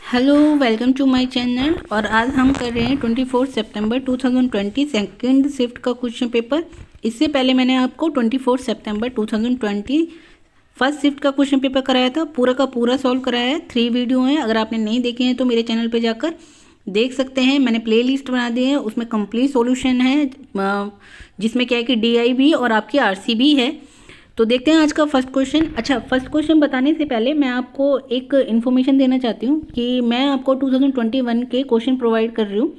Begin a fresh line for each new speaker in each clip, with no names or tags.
Hello, welcome to my channel. और आज हम कर रहे हैं 24 सितंबर 2020 सेकंड शिफ्ट का क्वेश्चन पेपर। इससे पहले मैंने आपको 24 सितंबर 2020 फर्स्ट शिफ्ट का क्वेश्चन पेपर कराया था, पूरा का पूरा सॉल्व कराया है। 3 वीडियो हैं, अगर आपने नहीं देखे हैं तो मेरे चैनल पे जाकर देख सकते हैं। मैंने प्ले लिस्ट बना दी है, उसमें कंप्लीट सॉल्यूशन है, जिसमें क्या है कि DI भी और आपकी RC भी है। तो देखते हैं आज का फर्स्ट क्वेश्चन। अच्छा, फर्स्ट क्वेश्चन बताने से पहले मैं आपको एक इन्फॉर्मेशन देना चाहती हूँ कि मैं आपको 2021 के क्वेश्चन प्रोवाइड कर रही हूँ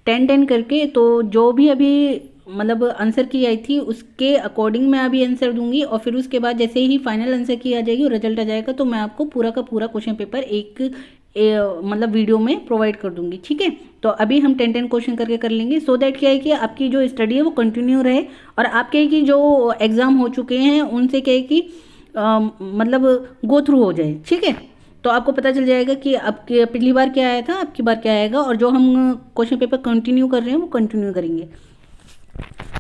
10-10 करके। तो जो भी अभी मतलब आंसर की आई थी उसके अकॉर्डिंग मैं अभी आंसर दूंगी, और फिर उसके बाद जैसे ही फाइनल आंसर की आ जाएगी और रिजल्ट आ जाएगा तो मैं आपको पूरा का पूरा क्वेश्चन पेपर एक मतलब वीडियो में प्रोवाइड कर दूंगी। ठीक है, तो अभी हम 10-10 क्वेश्चन करके कर लेंगे, सो दैट क्या है कि आपकी जो स्टडी है वो कंटिन्यू रहे, और आपके है कि जो एग्ज़ाम हो चुके हैं उनसे क्या है कि मतलब गो थ्रू हो जाए। ठीक है, तो आपको पता चल जाएगा कि आपके पिछली बार क्या आया था, आपकी बार क्या आएगा, और जो हम क्वेश्चन पेपर कंटिन्यू कर रहे हैं वो कंटिन्यू करेंगे।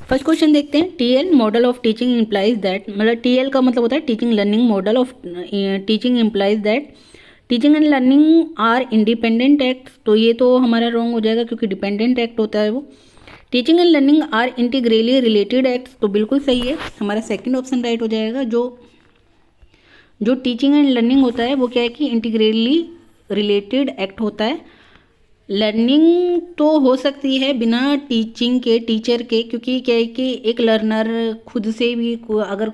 फर्स्ट क्वेश्चन देखते हैं। TL model of teaching implies that, मतलब TL का मतलब होता है teaching learning model of teaching implies that teaching and learning are independent act. तो ये तो हमारा रॉन्ग हो जाएगा क्योंकि डिपेंडेंट एक्ट होता है वो। Teaching and learning are integrally related act, तो बिल्कुल सही है, हमारा सेकंड ऑप्शन राइट हो जाएगा। जो टीचिंग एंड लर्निंग होता है वो क्या है कि इंटीग्रली रिलेटेड एक्ट होता है। लर्निंग तो हो सकती है बिना टीचिंग के, टीचर के, क्योंकि क्या है कि एक लर्नर खुद से भी अगर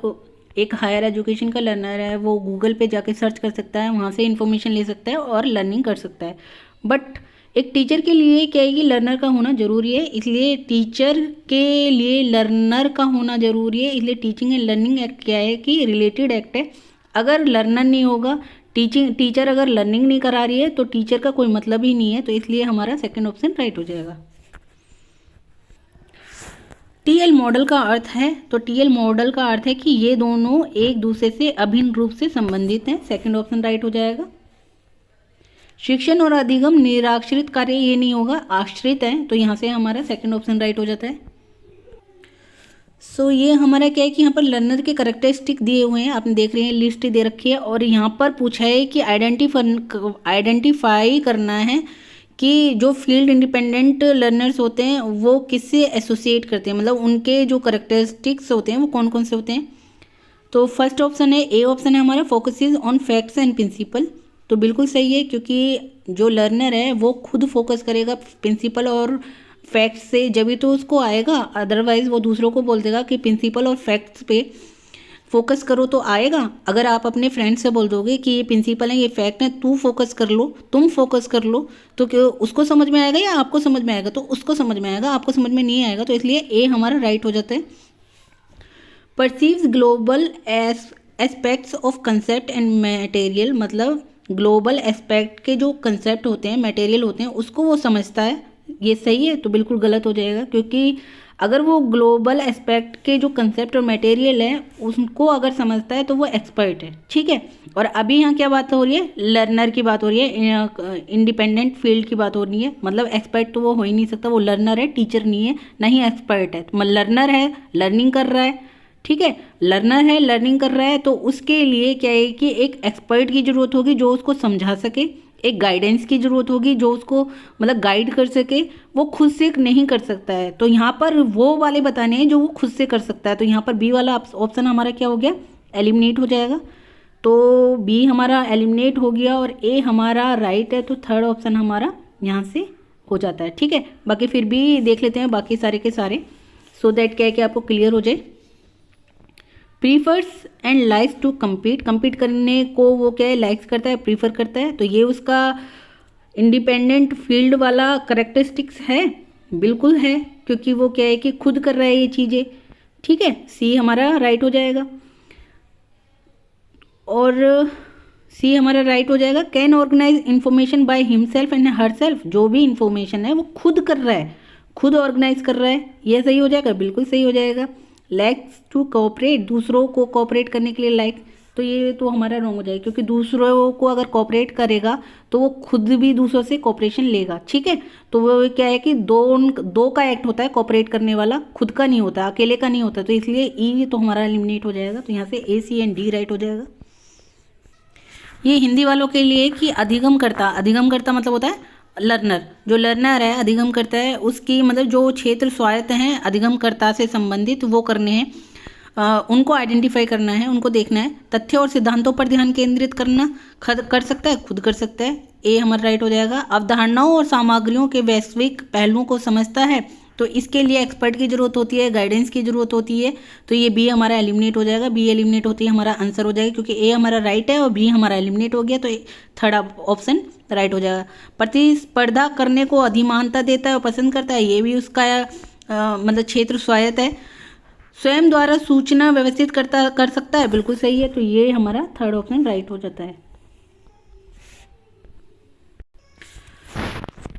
एक हायर एजुकेशन का लर्नर है वो गूगल पे जाके सर्च कर सकता है, वहाँ से इन्फॉर्मेशन ले सकता है और लर्निंग कर सकता है। बट एक टीचर के लिए क्या है कि लर्नर का होना ज़रूरी है, इसलिए टीचर के लिए लर्नर का होना ज़रूरी है। इसलिए टीचिंग एंड लर्निंग एक्ट क्या है कि रिलेटेड एक्ट है। अगर लर्नर नहीं होगा, टीचर अगर लर्निंग नहीं करा रही है तो टीचर का कोई मतलब ही नहीं है, तो इसलिए हमारा सेकंड ऑप्शन राइट हो जाएगा। TL मॉडल का अर्थ है, तो TL मॉडल का अर्थ है कि ये दोनों एक दूसरे से अभिन्न रूप से संबंधित हैं, सेकंड ऑप्शन राइट हो जाएगा। शिक्षण और अधिगम निराश्रित कार्य, ये नहीं होगा, आश्रित है, तो यहाँ से हमारा सेकंड ऑप्शन राइट हो जाता है। सो ये हमारा क्या है कि यहाँ पर लर्नर के करेक्टरिस्टिक दिए हुए हैं, आपने देख रहे हैं लिस्ट दे रखी है, और यहाँ पर पूछा है कि आइडेंटिफाई करना है कि जो फील्ड इंडिपेंडेंट लर्नर्स होते हैं वो किससे एसोसिएट करते हैं, मतलब उनके जो करेक्टरिस्टिक्स होते हैं वो कौन कौन से होते हैं। तो फर्स्ट ऑप्शन है, ए ऑप्शन है हमारा, focuses on facts and principle. तो बिल्कुल सही है, क्योंकि जो लर्नर है वो खुद फोकस करेगा प्रिंसिपल और फैक्ट्स से, जब भी तो उसको आएगा, अदरवाइज वो दूसरों को बोल देगा कि प्रिंसिपल और फैक्ट्स पे फोकस करो तो आएगा। अगर आप अपने फ्रेंड से बोल दोगे कि ये प्रिंसिपल है, ये फैक्ट है, तू फोकस कर लो, तुम फोकस कर लो, तो क्या उसको समझ में आएगा या आपको समझ में आएगा? तो उसको समझ में आएगा, आपको समझ में नहीं आएगा, तो इसलिए ए हमारा राइट हो जाता है। Perceives global aspects of concept and material, मतलब ग्लोबल एस्पेक्ट के जो कंसेप्ट होते हैं, मटेरियल होते हैं, उसको वो समझता है, ये सही है? तो बिल्कुल गलत हो जाएगा, क्योंकि अगर वो ग्लोबल एस्पेक्ट के जो कंसेप्ट और मटेरियल है उसको अगर समझता है तो वो एक्सपर्ट है। ठीक है, और अभी यहाँ क्या बात हो रही है? लर्नर की बात हो रही है, इंडिपेंडेंट फील्ड की बात हो रही है, मतलब एक्सपर्ट तो वो हो ही नहीं सकता, वो लर्नर है, टीचर नहीं है, नहीं एक्सपर्ट है। तो लर्नर है, लर्निंग कर रहा है, ठीक है, लर्नर है, लर्निंग कर रहा है, तो उसके लिए क्या है कि एक एक्सपर्ट की ज़रूरत होगी जो उसको समझा सके, एक गाइडेंस की ज़रूरत होगी जो उसको मतलब गाइड कर सके, वो खुद से नहीं कर सकता है। तो यहाँ पर वो वाले बताने हैं जो वो खुद से कर सकता है, तो यहाँ पर बी वाला ऑप्शन हमारा क्या हो गया? एलिमिनेट हो जाएगा। तो बी हमारा एलिमिनेट हो गया और ए हमारा राइट है, तो थर्ड ऑप्शन हमारा यहाँ से हो जाता है। ठीक है, बाकी फिर भी देख लेते हैं बाकी सारे के सारे, सो दैट क्या है कि आपको क्लियर हो जाए। Prefers and likes to compete करने को वो क्या है, लाइक्स करता है, प्रीफर करता है, तो ये उसका इंडिपेंडेंट फील्ड वाला करेक्टरिस्टिक्स है, बिल्कुल है, क्योंकि वो क्या है कि खुद कर रहा है ये चीज़ें। ठीक है, सी हमारा राइट हो जाएगा, और सी हमारा राइट हो जाएगा। Can organise information by himself and herself, जो भी इंफॉर्मेशन है वो खुद कर रहा है, खुद ऑर्गेनाइज कर रहा है, ये सही हो जाएगा, बिल्कुल सही हो जाएगा। लाइक्स टू कोऑपरेट, दूसरों को कोऑपरेट करने के लिए लाइक, तो ये तो हमारा रॉन्ग हो जाएगा, क्योंकि दूसरों को अगर कोऑपरेट करेगा तो वो खुद भी दूसरों से कोऑपरेशन लेगा। ठीक है, तो वो क्या है कि दो का एक्ट होता है कोऑपरेट करने वाला, खुद का नहीं होता, अकेले का नहीं होता, तो इसलिए ई तो हमारा एलिमिनेट हो जाएगा, तो यहाँ से A, C and D right हो जाएगा। ये हिंदी वालों के लिए कि अधिगमकर्ता मतलब होता है लर्नर। जो लर्नर है अधिगम करता है, उसकी मतलब जो क्षेत्र स्वायत्त हैं अधिगमकर्ता से संबंधित वो करने हैं, उनको आइडेंटिफाई करना है, उनको देखना है। तथ्य और सिद्धांतों पर ध्यान केंद्रित करना कर सकता है, खुद कर सकता है, ए हमारा राइट हो जाएगा। अवधारणाओं और सामग्रियों के वैश्विक पहलुओं को समझता है, तो इसके लिए एक्सपर्ट की जरूरत होती है, गाइडेंस की जरूरत होती है, तो ये बी हमारा एलिमिनेट हो जाएगा। बी एलिमिनेट होती है, हमारा आंसर हो जाएगा, क्योंकि ए हमारा राइट है और बी हमारा एलिमिनेट हो गया, तो थर्ड ऑप्शन राइट हो जाएगा। प्रतिस्पर्धा करने को अधिमानता देता है और पसंद करता है, ये भी उसका मतलब क्षेत्र स्वायत्त है। स्वयं द्वारा सूचना व्यवस्थित कर सकता है, बिल्कुल सही है, तो ये हमारा थर्ड ऑप्शन राइट हो जाता है।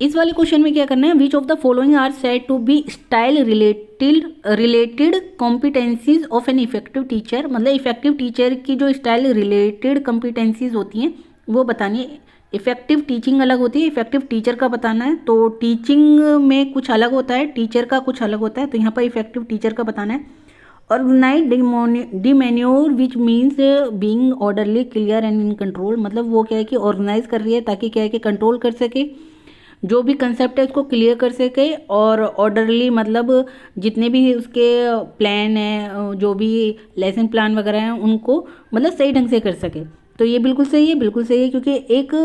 इस वाले क्वेश्चन में क्या करना है, which of the following are said to be style related competencies of an effective teacher. मतलब इफेक्टिव टीचर की जो स्टाइल रिलेटेड कॉम्पिटेंसीज होती हैं वो बतानी है। इफेक्टिव टीचिंग अलग होती है, इफेक्टिव टीचर का बताना है, तो टीचिंग में कुछ अलग होता है, टीचर का कुछ अलग होता है, तो यहाँ पर इफेक्टिव टीचर का बताना है। Organise demeanour which means being orderly clear and in control. मतलब वो क्या है कि ऑर्गेनाइज कर रही है ताकि क्या है कि कंट्रोल कर सके, जो भी कंसेप्ट है उसको क्लियर कर सके, और ऑर्डरली मतलब जितने भी उसके प्लान है, जो भी लेसन प्लान वगैरह हैं उनको मतलब सही ढंग से कर सके, तो ये बिल्कुल सही है, बिल्कुल सही है। क्योंकि एक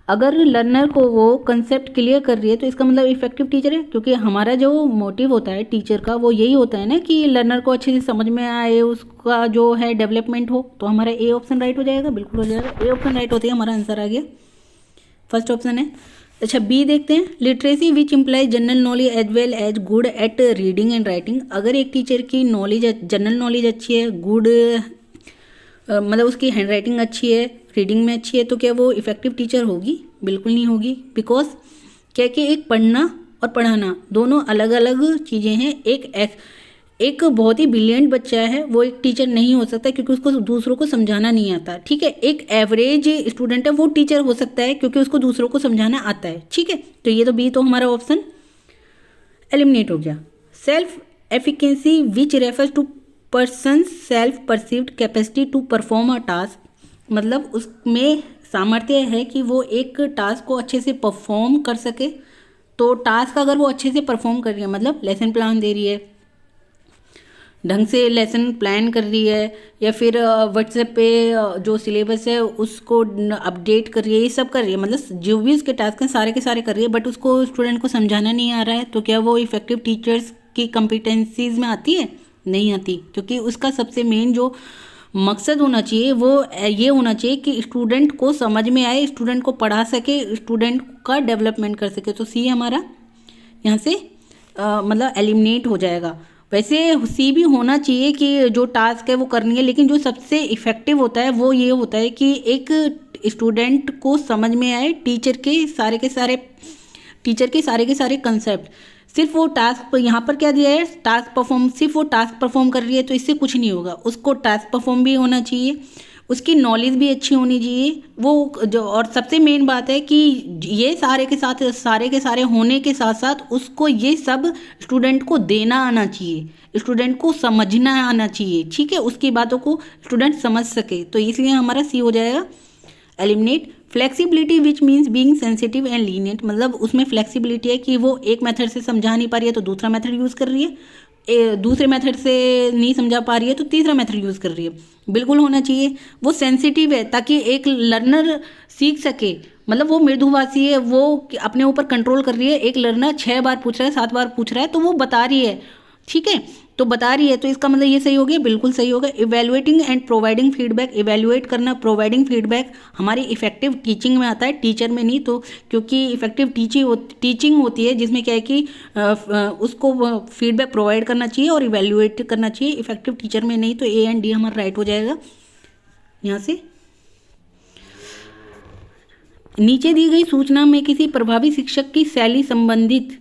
अगर लर्नर को वो कंसेप्ट क्लियर कर रही है तो इसका मतलब इफेक्टिव टीचर है, क्योंकि हमारा जो मोटिव होता है टीचर का वो यही होता है ना कि लर्नर को अच्छे से समझ में आए, उसका जो है डेवलपमेंट हो, तो हमारा ए ऑप्शन राइट हो जाएगा, बिल्कुल हो जाएगा, ए ऑप्शन राइट होती है, हमारा आंसर आ गया, फर्स्ट ऑप्शन है। अच्छा बी देखते हैं, literacy which implies general knowledge as well as good at reading and writing. अगर एक टीचर की नॉलेज जनरल नॉलेज अच्छी है, गुड मतलब उसकी हैंड राइटिंग अच्छी है, रीडिंग में अच्छी है, तो क्या वो इफेक्टिव टीचर होगी? बिल्कुल नहीं होगी। बिकॉज क्या कि एक पढ़ना और पढ़ाना दोनों अलग अलग चीज़ें हैं। एक बहुत ही ब्रिलियंट बच्चा है वो एक टीचर नहीं हो सकता क्योंकि उसको दूसरों को समझाना नहीं आता, ठीक है। एक एवरेज स्टूडेंट है वो टीचर हो सकता है क्योंकि उसको दूसरों को समझाना आता है, ठीक है। तो ये तो बी तो हमारा ऑप्शन एलिमिनेट हो गया। Self efficacy which refers to person self perceived capacity to perform a task. मतलब उसमें सामर्थ्य है कि वो एक टास्क को अच्छे से परफॉर्म कर सके। तो टास्क अगर वो अच्छे से परफॉर्म कर रही है, मतलब लेसन प्लान दे रही है, ढंग से लेसन प्लान कर रही है, या फिर व्हाट्सएप पे जो सिलेबस है उसको अपडेट कर रही है, ये सब कर रही है, मतलब जो भी उसके टास्क हैं सारे के सारे कर रही है, बट उसको स्टूडेंट को समझाना नहीं आ रहा है, तो क्या वो इफेक्टिव टीचर्स की कॉम्पिटेंसीज में आती है? नहीं आती। क्योंकि उसका सबसे मेन जो मकसद होना चाहिए वो ये होना चाहिए कि स्टूडेंट को समझ में आए, स्टूडेंट को पढ़ा सके, स्टूडेंट का डेवलपमेंट कर सके। तो सी हमारा यहाँ से मतलब एलिमिनेट हो जाएगा। वैसे सी भी होना चाहिए कि जो टास्क है वो करनी है, लेकिन जो सबसे इफेक्टिव होता है वो ये होता है कि एक स्टूडेंट को समझ में आए टीचर के सारे के सारे कंसेप्ट। सिर्फ वो टास्क यहाँ पर क्या दिया है, टास्क परफॉर्म, सिर्फ वो टास्क परफॉर्म कर रही है तो इससे कुछ नहीं होगा। उसको टास्क परफॉर्म भी होना चाहिए, उसकी नॉलेज भी अच्छी होनी चाहिए वो जो, और सबसे मेन बात है कि ये सारे के सारे होने के साथ साथ उसको ये सब स्टूडेंट को देना आना चाहिए, स्टूडेंट को समझना आना चाहिए, ठीक है, उसकी बातों को स्टूडेंट समझ सके। तो इसलिए हमारा सी हो जाएगा eliminate. Flexibility which means being sensitive and lenient. मतलब उसमें फ्लेक्सिबिलिटी है कि वो एक मेथड से समझा नहीं पा रही है तो दूसरा मेथड यूज़ कर रही है, दूसरे मेथड से नहीं समझा पा रही है तो तीसरा मेथड यूज़ कर रही है। बिल्कुल होना चाहिए। वो सेंसिटिव है ताकि एक लर्नर सीख सके, मतलब वो मृदुभाषी है, वो अपने ऊपर कंट्रोल कर रही है। एक लर्नर 6 बार पूछ रहा है, 7 बार पूछ रहा है तो वो बता रही है, ठीक है, तो बता रही है, तो इसका मतलब ये सही हो गया, बिल्कुल सही होगा। Evaluating and providing feedback, evaluate करना, प्रोवाइडिंग फीडबैक हमारी इफेक्टिव टीचिंग में आता है, टीचर में नहीं। तो क्योंकि इफेक्टिव टीचिंग होती है जिसमें क्या है कि उसको फीडबैक प्रोवाइड करना चाहिए और इवेल्युएट करना चाहिए, इफेक्टिव टीचर में नहीं। तो ए एंड डी हमारा राइट हो जाएगा। यहाँ से नीचे दी गई सूचना में किसी प्रभावी शिक्षक की शैली संबंधित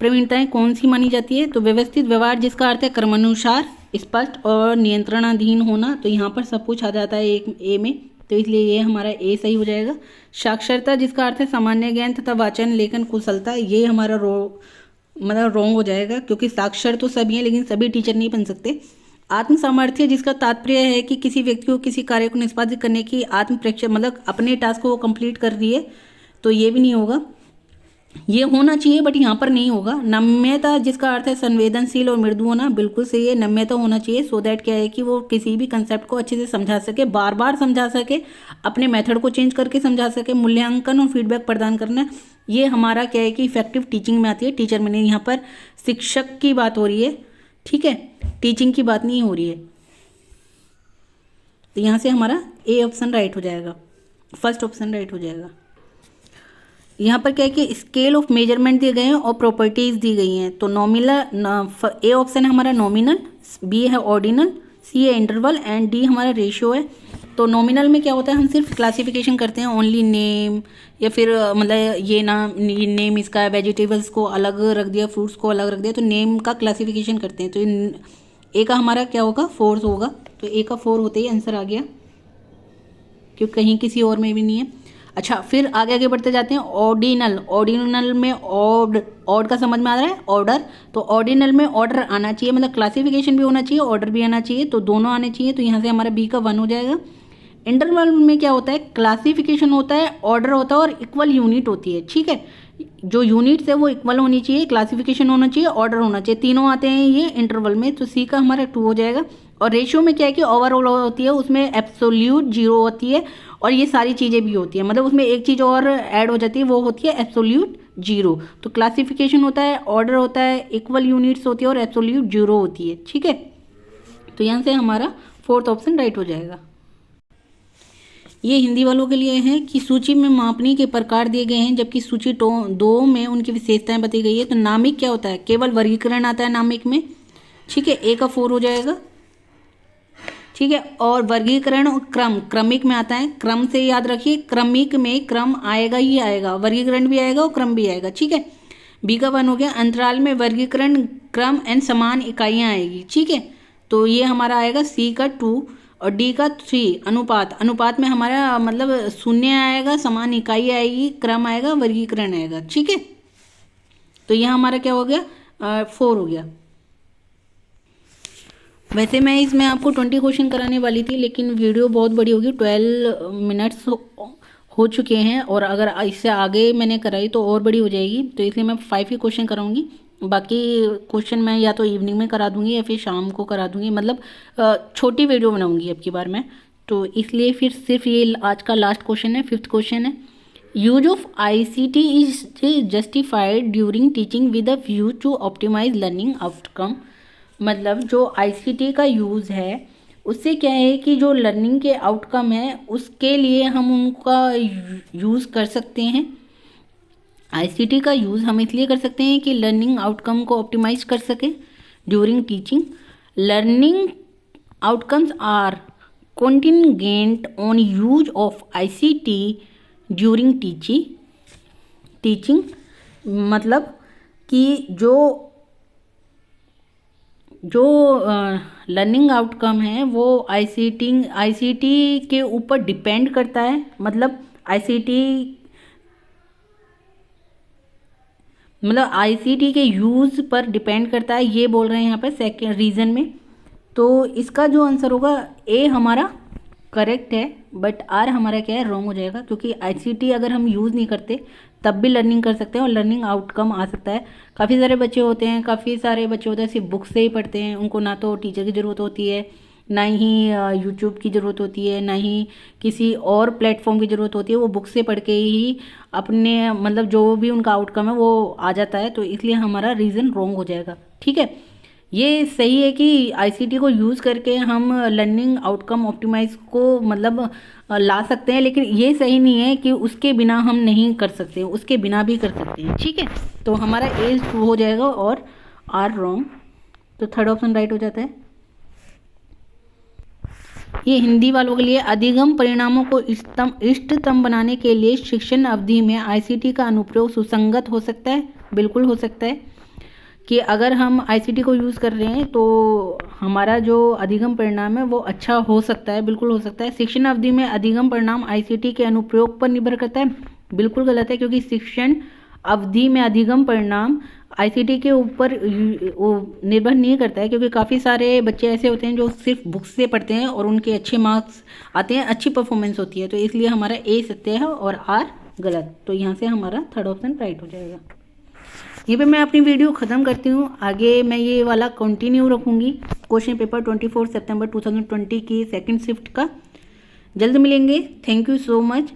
प्रवीणताएं कौन सी मानी जाती है? तो व्यवस्थित व्यवहार, जिसका अर्थ है क्रमानुसार, स्पष्ट और नियंत्रणाधीन होना। तो यहाँ पर सब कुछ आ जाता है एक ए में, तो इसलिए ये हमारा ए सही हो जाएगा। साक्षरता, जिसका अर्थ है सामान्य ज्ञान तथा वाचन लेखन कुशलता, ये हमारा मतलब रॉन्ग हो जाएगा, क्योंकि साक्षर तो सभी हैं लेकिन सभी टीचर नहीं बन सकते। आत्म सामर्थ्य जिसका तात्पर्य है कि किसी व्यक्ति को किसी कार्य को निष्पादित करने की आत्म प्रेक्षा, मतलब अपने टास्क को वो कंप्लीट कर रही है, तो ये भी नहीं होगा। ये होना चाहिए बट यहाँ पर नहीं होगा। नम्यता जिसका अर्थ है संवेदनशील और मृदु होना, बिल्कुल सही है, नम्यता होना चाहिए। सो दैट क्या है कि वो किसी भी कंसेप्ट को अच्छे से समझा सके, बार बार समझा सके, अपने मेथड को चेंज करके समझा सके। मूल्यांकन और फीडबैक प्रदान करना, ये हमारा क्या है कि इफेक्टिव टीचिंग में आती है। टीचर में नहीं, यहाँ पर शिक्षक की बात हो रही है, ठीक है, टीचिंग की बात नहीं हो रही है। तो यहाँ से हमारा ए ऑप्शन राइट हो जाएगा, फर्स्ट ऑप्शन राइट हो जाएगा। यहाँ पर क्या है कि स्केल ऑफ मेजरमेंट दिए गए हैं और प्रॉपर्टीज दी गई हैं। तो नॉमिनल, ए ऑप्शन है हमारा नॉमिनल, बी है ऑर्डिनल, सी है इंटरवल एंड डी हमारा रेशियो है। तो नॉमिनल में क्या होता है, हम सिर्फ क्लासिफिकेशन करते हैं, ओनली नेम, या फिर मतलब ये नेम इसका वेजिटेबल्स को अलग रख दिया, फ्रूट्स को अलग रख दिया, तो नेम का क्लासिफिकेशन करते हैं। तो ए का हमारा क्या होगा, 4 होगा। तो ए का 4 होते ही आंसर आ गया, क्योंकि कहीं किसी और में भी नहीं है। अच्छा, फिर आगे बढ़ते जाते हैं। ऑर्डिनल, ऑर्डिनल में ऑड का समझ में आ रहा है, ऑर्डर। तो ऑर्डिनल में ऑर्डर आना चाहिए, मतलब क्लासिफिकेशन भी होना चाहिए, ऑर्डर भी आना चाहिए, तो दोनों आने चाहिए। तो यहाँ से हमारा बी का 1 हो जाएगा। इंटरवल में क्या होता है, क्लासिफिकेशन होता है, ऑर्डर होता है और इक्वल यूनिट होती है, ठीक है। जो यूनिट्स है वो इक्वल होनी चाहिए, क्लासिफिकेशन होना चाहिए, ऑर्डर होना चाहिए, तीनों आते हैं ये इंटरवल में। तो सी का हमारा 2 हो जाएगा। और रेशियो में क्या है कि ओवरऑल होती है, उसमें एब्सोल्यूट 0 होती है और ये सारी चीज़ें भी होती है, मतलब उसमें एक चीज़ और ऐड हो जाती है, वो होती है एब्सोल्यूट 0। तो क्लासिफिकेशन होता है, ऑर्डर होता है, इक्वल यूनिट्स होती है और एब्सोल्यूट 0 होती है, ठीक है। तो यहाँ से हमारा 4th ऑप्शन राइट हो जाएगा। ये हिंदी वालों के लिए है कि सूची में मापनी के प्रकार दिए गए हैं, जबकि सूची 2 में उनकी विशेषताएं बताई गई है। तो नामिक क्या होता है, केवल वर्गीकरण आता है नामिक में, ठीक है, ए का 4 हो जाएगा, ठीक है। और वर्गीकरण और क्रम, क्रमिक में आता है, क्रम से याद रखिए, क्रमिक में क्रम आएगा ही आएगा, वर्गीकरण भी आएगा और क्रम भी आएगा, ठीक है। बी का 1 हो गया। अंतराल में वर्गीकरण, क्रम एंड समान इकाइयाँ आएगी, ठीक है। तो ये हमारा आएगा सी का 2 और डी का 3। अनुपात, अनुपात में हमारा मतलब शून्य आएगा, समान इकाई आएगी, क्रम आएगा, वर्गीकरण आएगा, ठीक है। तो यह हमारा क्या हो गया, 4 हो गया। वैसे मैं इसमें आपको 20 क्वेश्चन कराने वाली थी, लेकिन वीडियो बहुत बड़ी होगी, 12 मिनट्स हो चुके हैं, और अगर इससे आगे मैंने कराई तो और बड़ी हो जाएगी, तो इसलिए मैं 5 ही क्वेश्चन कराऊंगी। बाकी क्वेश्चन मैं या तो इवनिंग में करा दूंगी या फिर शाम को करा दूंगी, मतलब छोटी वीडियो बनाऊंगी अब की बार मैं, तो इसलिए फिर सिर्फ ये आज का लास्ट क्वेश्चन है, 5th क्वेश्चन है। Use of ICT is justified during teaching with a view to optimise learning outcome. मतलब जो ICT का यूज़ है उससे क्या है कि जो लर्निंग के आउटकम है उसके लिए हम उनका यूज़ कर सकते हैं। ICT का यूज़ हम इसलिए कर सकते हैं कि लर्निंग आउटकम को ऑप्टिमाइज कर सके during teaching. Learning outcomes are contingent on use of ICT during teaching. मतलब कि जो लर्निंग आउटकम है वो ICT के ऊपर डिपेंड करता है, मतलब ICT के यूज़ पर डिपेंड करता है, ये बोल रहे हैं यहाँ पर सेकेंड रीज़न में। तो इसका जो आंसर होगा ए हमारा करेक्ट है, बट आर हमारा क्या है, रॉन्ग हो जाएगा, क्योंकि ICT अगर हम यूज़ नहीं करते तब भी लर्निंग कर सकते हैं और लर्निंग आउटकम आ सकता है। काफ़ी सारे बच्चे होते हैं सिर्फ बुक से ही पढ़ते हैं, उनको ना तो टीचर की ज़रूरत होती है, ना ही यूट्यूब की ज़रूरत होती है, ना ही किसी और प्लेटफॉर्म की ज़रूरत होती है, वो बुक से पढ़ के ही अपने मतलब जो भी उनका आउटकम है वो आ जाता है। तो इसलिए हमारा रीज़न रॉन्ग हो जाएगा, ठीक है। ये सही है कि ICT को यूज़ करके हम लर्निंग आउटकम ऑप्टिमाइज को मतलब ला सकते हैं, लेकिन ये सही नहीं है कि उसके बिना हम नहीं कर सकते, उसके बिना भी कर सकते हैं, ठीक है। तो हमारा ए ट्रू हो जाएगा और आर रॉन्ग, तो 3rd ऑप्शन राइट हो जाता है। ये हिंदी वालों के लिए अधिगम परिणामों को इष्टतम बनाने के लिए शिक्षण अवधि में ICT का अनुप्रयोग सुसंगत हो सकता है, बिल्कुल हो सकता है कि अगर हम ICT को यूज़ कर रहे हैं तो हमारा जो अधिगम परिणाम है वो अच्छा हो सकता है, बिल्कुल हो सकता है। शिक्षण अवधि में अधिगम परिणाम ICT के अनुप्रयोग पर निर्भर करता है, बिल्कुल गलत है, क्योंकि शिक्षण अवधि में अधिगम परिणाम आईसीटी के ऊपर वो निर्भर नहीं करता है, क्योंकि काफ़ी सारे बच्चे ऐसे होते हैं जो सिर्फ बुक्स से पढ़ते हैं और उनके अच्छे मार्क्स आते हैं, अच्छी परफॉर्मेंस होती है। तो इसलिए हमारा ए सत्य है और आर गलत। तो यहाँ से हमारा थर्ड ऑप्शन राइट हो जाएगा। यहीं पे मैं अपनी वीडियो ख़त्म करती हूँ। आगे मैं ये वाला कंटिन्यू रखूँगी, क्वेश्चन पेपर 24 सितंबर 2020 की सेकंड शिफ्ट का। जल्द मिलेंगे। Thank you so much.